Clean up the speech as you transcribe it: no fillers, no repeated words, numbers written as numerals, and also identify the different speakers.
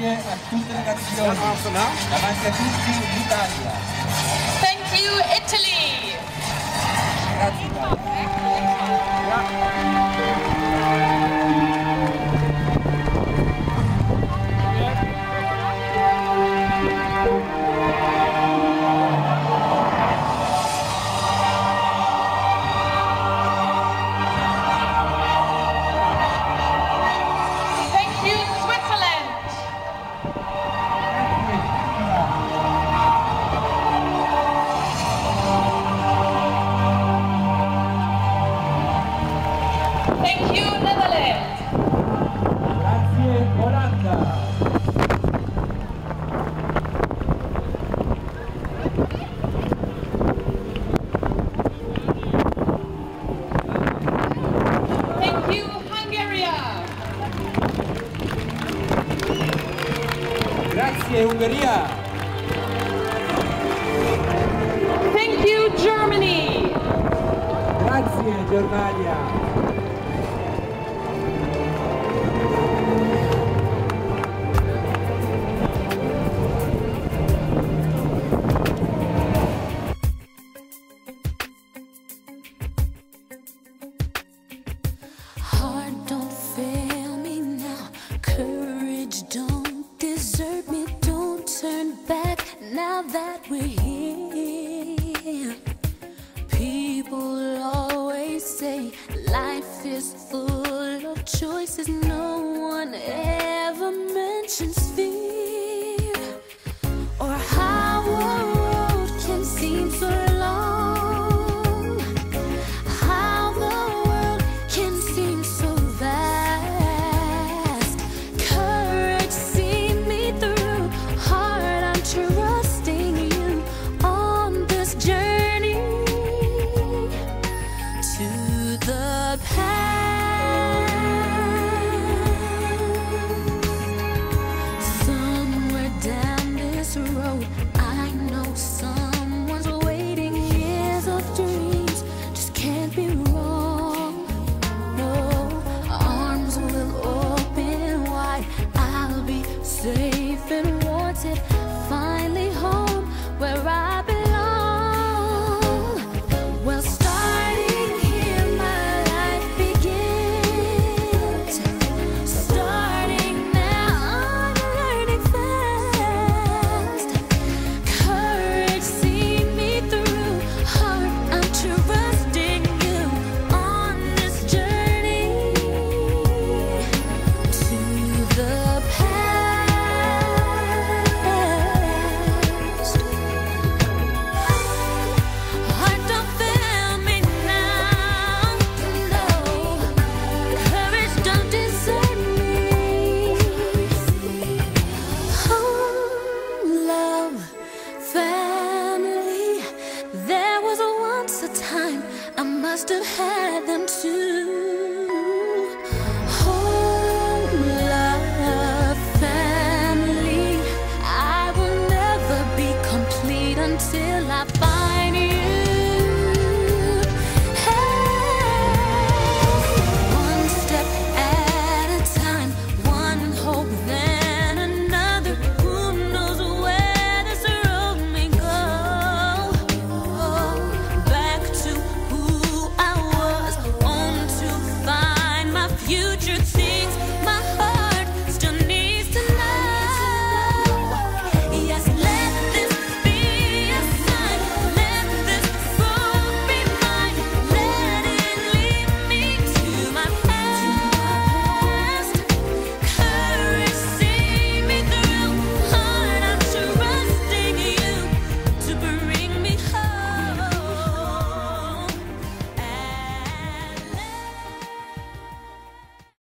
Speaker 1: Grazie a tutte le nazioni, davanti a tutti l'Italia.
Speaker 2: Thank you, Italy.
Speaker 1: Grazie Italia. Grazie Ungheria.
Speaker 2: Thank you, Germany.
Speaker 1: Grazie Germania.
Speaker 3: Heart, don't fail me now. Courage, don't desert me. Don't turn back now that we're here. People always say life is full of choices. No one ever mentions fear or how a road can seem so long, how the world can seem so vast. Courage, see me through. Heart, I'm trusting you on this journey to the past. Somewhere down this road, I know someone's waiting. Years of dreams just can't be wrong. No, arms will open wide. I'll be safe and wanted. Finally home where I belong. Well, starting here, my life begins. Starting now, I'm learning fast. Courage, see me through. Heart, I'm trusting you on this journey to the past. Heart, don't fail me now. No, courage, don't desert me. Home, love, family. There was once a time I must have had them too.